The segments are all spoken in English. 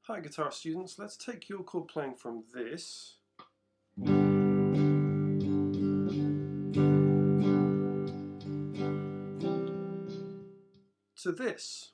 Hi guitar students, let's take your chord playing from this to this.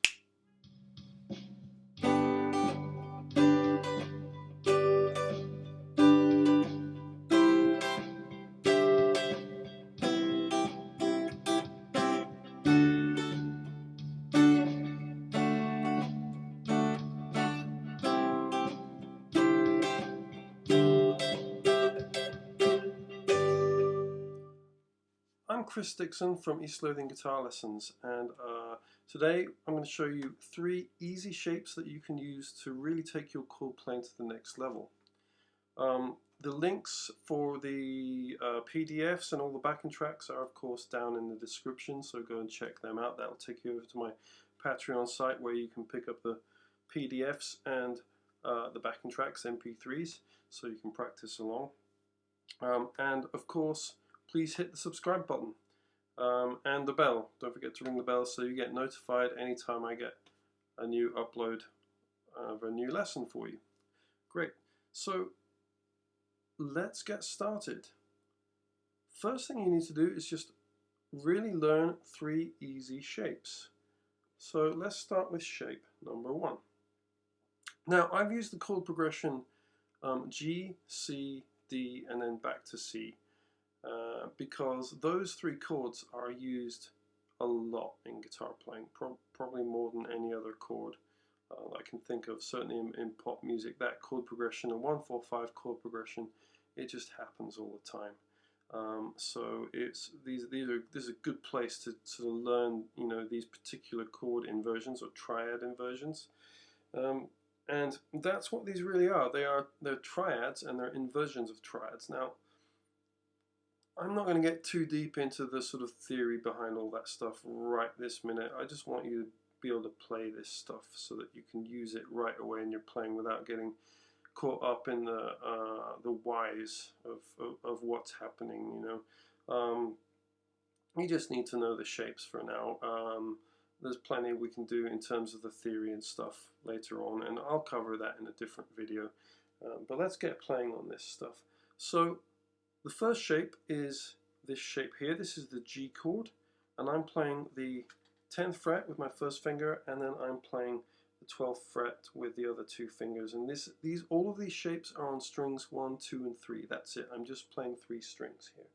I'm Chris Dixon from East Lothian Guitar Lessons, and today I'm going to show you 3 easy shapes that you can use to really take your chord playing to the next level. The links for the PDFs and all the backing tracks are of course down in the description, so go and check them out. That'll take you over to my Patreon site where you can pick up the PDFs and the backing tracks, MP3s, so you can practice along. And of course, please hit the subscribe button and the bell. Don't forget to ring the bell so you get notified anytime I get a new upload of a new lesson for you. Great. So let's get started. First thing you need to do is just really learn 3 easy shapes. So let's start with shape number 1. Now I've used the chord progression G, C, D, and then back to C because those 3 chords are used a lot in guitar playing, probably more than any other chord I can think of. Certainly in pop music, that chord progression, a 1-4-5 chord progression, it just happens all the time. So this is a good place to sort of learn, these particular chord inversions or triad inversions. And that's what these really are. They're triads and they're inversions of triads. Now, I'm not going to get too deep into the sort of theory behind all that stuff right this minute. I just want you to be able to play this stuff so that you can use it right away in your playing without getting caught up in the whys of what's happening. You just need to know the shapes for now. There's plenty we can do in terms of the theory and stuff later on, and I'll cover that in a different video. But let's get playing on this stuff. So the first shape is this shape here. This is the G chord, and I'm playing the 10th fret with my first finger, and then I'm playing the 12th fret with the other 2 fingers. And all of these shapes are on strings 1, 2, and 3. That's it. I'm just playing 3 strings here.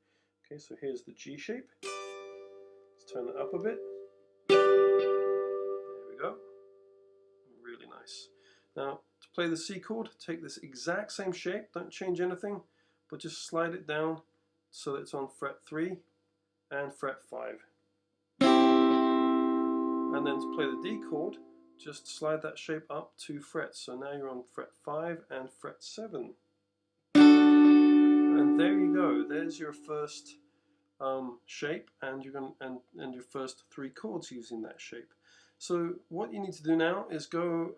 Okay, so here's the G shape. Let's turn it up a bit. There we go. Really nice. Now, to play the C chord, take this exact same shape, don't change anything, but just slide it down so that it's on fret 3 and fret 5. And then to play the D chord, just slide that shape up 2 frets. So now you're on fret 5 and fret 7. And there you go. There's your first shape, and and your first 3 chords using that shape. So what you need to do now is go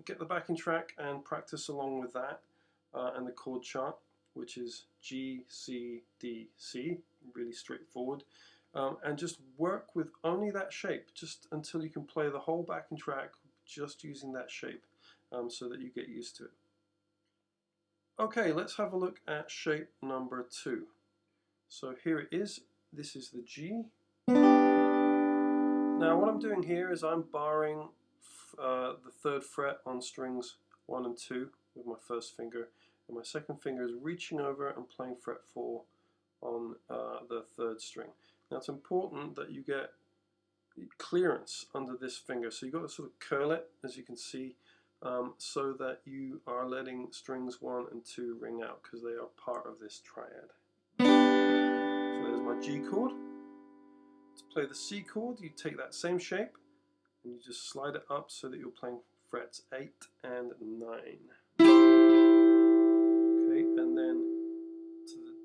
get the backing track and practice along with that and the chord chart, which is G, C, D, C, really straightforward, and just work with only that shape just until you can play the whole backing track just using that shape so that you get used to it. Okay, let's have a look at shape number 2. So here it is. This is the G. Now what I'm doing here is I'm barring the 3rd fret on strings 1 and 2 with my first finger, and my second finger is reaching over and playing fret 4 on the 3rd string. Now it's important that you get clearance under this finger, so you've got to sort of curl it, as you can see, so that you are letting strings 1 and 2 ring out because they are part of this triad. So there's my G chord. To play the C chord, you take that same shape and you just slide it up so that you're playing frets 8 and 9. Okay, and then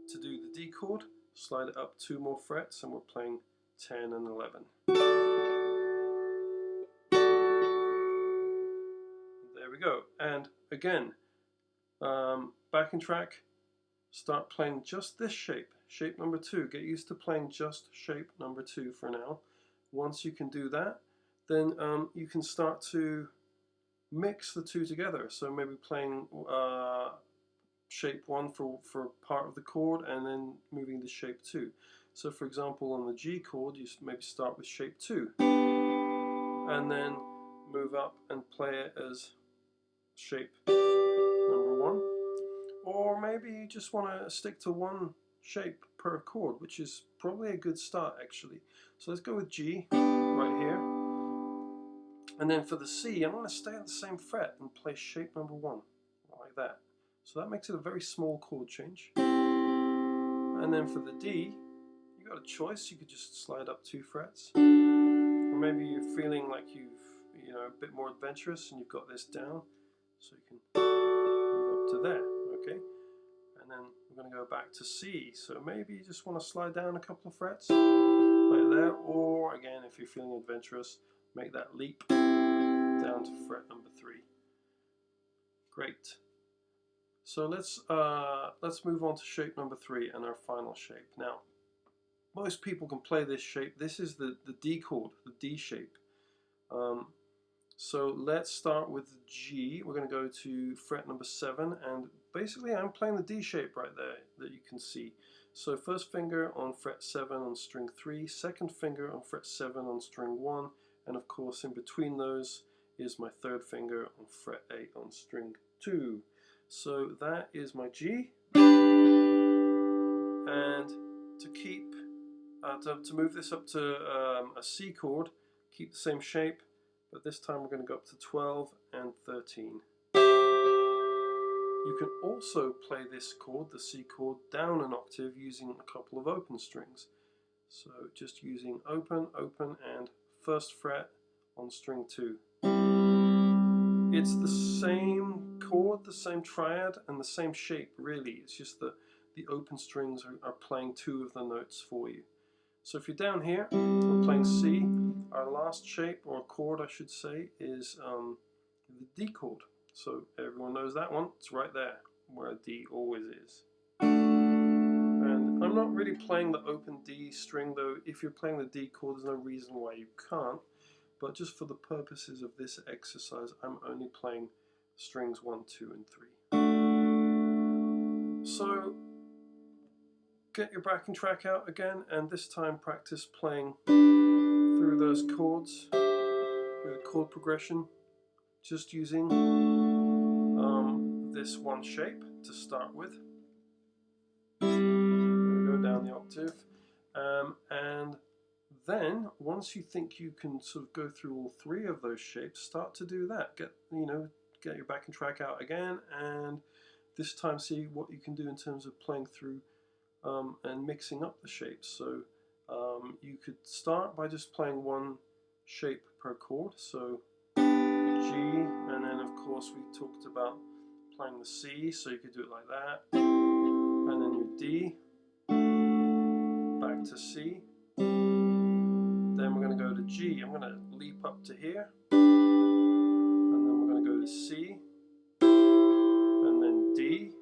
to do the D chord, slide it up 2 more frets and we're playing 10 and 11. There we go. And again, backing track, start playing just this shape, shape number 2. Get used to playing just shape number 2 for now. Once you can do that, then you can start to mix the two together. So maybe playing shape 1 for part of the chord and then moving to shape 2. So for example, on the G chord, you maybe start with shape 2 and then move up and play it as shape number 1. Or maybe you just want to stick to one shape per chord, which is probably a good start actually. So let's go with G right here. And then for the C, I'm going to stay at the same fret and play shape number 1, like that. So that makes it a very small chord change. And then for the D, you got a choice. You could just slide up 2 frets. Or maybe you're feeling like a bit more adventurous and you've got this down. So you can move up to there, okay? And then we're going to go back to C. So maybe you just want to slide down a couple of frets, play it there. Or again, if you're feeling adventurous, make that leap down to fret number 3. Great. So let's move on to shape number 3 and our final shape. Now, most people can play this shape. This is the D chord, the D shape. So let's start with the G. We're going to go to fret number 7, and basically I'm playing the D shape right there that you can see. So first finger on fret 7 on string 3, second finger on fret 7 on string 1, and of course in between those is my third finger on fret 8 on string 2. So that is my G, and to move this up to a C chord, keep the same shape, but this time we're going to go up to 12 and 13. You can also play this chord, the C chord, down an octave using a couple of open strings. So just using open, open, and first fret on string 2. It's the same chord, the same triad, and the same shape really. It's just that the open strings are playing 2 of the notes for you. So if you're down here, we're playing C. Our last shape, or chord I should say, is the D chord. So everyone knows that one. It's right there, where D always is. And I'm not really playing the open D string though. If you're playing the D chord, there's no reason why you can't. But just for the purposes of this exercise, I'm only playing strings 1, 2, and 3. So get your backing track out again, and this time practice playing through those chords, through the chord progression, just using this one shape to start with. Go down the octave, and then once you think you can sort of go through all 3 of those shapes, start to do that. Get your backing track out again, and this time see what you can do in terms of playing through and mixing up the shapes. So you could start by just playing one shape per chord. So G, and then of course we talked about playing the C, so you could do it like that, and then your D, back to C. Then we're going to go to G. I'm going to leap up to here, and then we're going to go to C, and then D,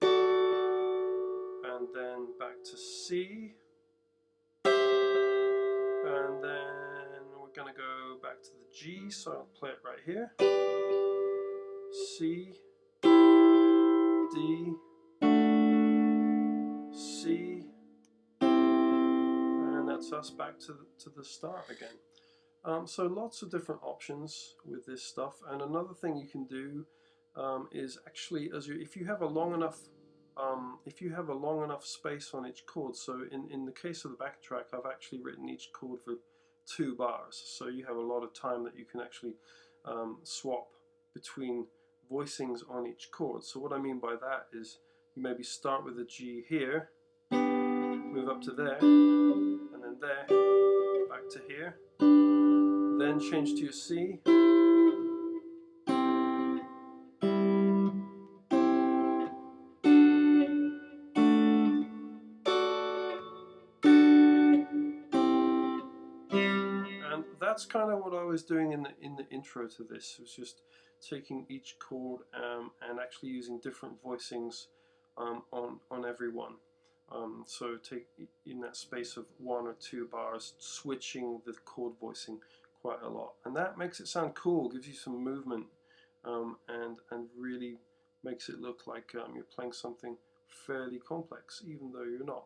and then back to C, and then we're going to go back to the G, so I'll play it right here. C, D, C, and that's us back to the start again. So lots of different options with this stuff, and another thing you can do is actually, if you have a long enough space on each chord. So in the case of the backing track, I've actually written each chord for 2 bars, so you have a lot of time that you can actually swap between voicings on each chord. So what I mean by that is you maybe start with a G here, move up to there, and then there, back to here, then change to your C, and that's kind of what I was doing in the intro to this. It was just taking each chord and actually using different voicings on every one. So take in that space of 1 or 2 bars, switching the chord voicing quite a lot, and that makes it sound cool, gives you some movement and really makes it look like you're playing something fairly complex, even though you're not.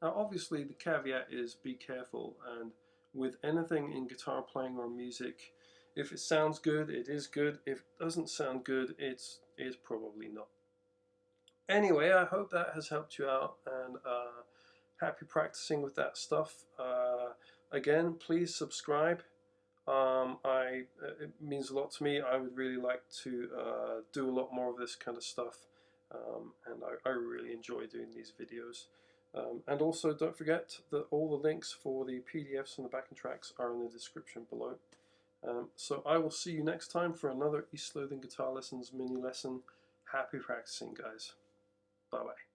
Now, obviously, the caveat is be careful, and with anything in guitar playing or music, if it sounds good, it is good. If it doesn't sound good, it's probably not. Anyway, I hope that has helped you out, and happy practicing with that stuff. Again, please subscribe. It means a lot to me. I would really like to do a lot more of this kind of stuff, and I really enjoy doing these videos. And also, don't forget that all the links for the PDFs and the backing tracks are in the description below. So I will see you next time for another East Lothian Guitar Lessons mini lesson. Happy practicing, guys. Bye-bye.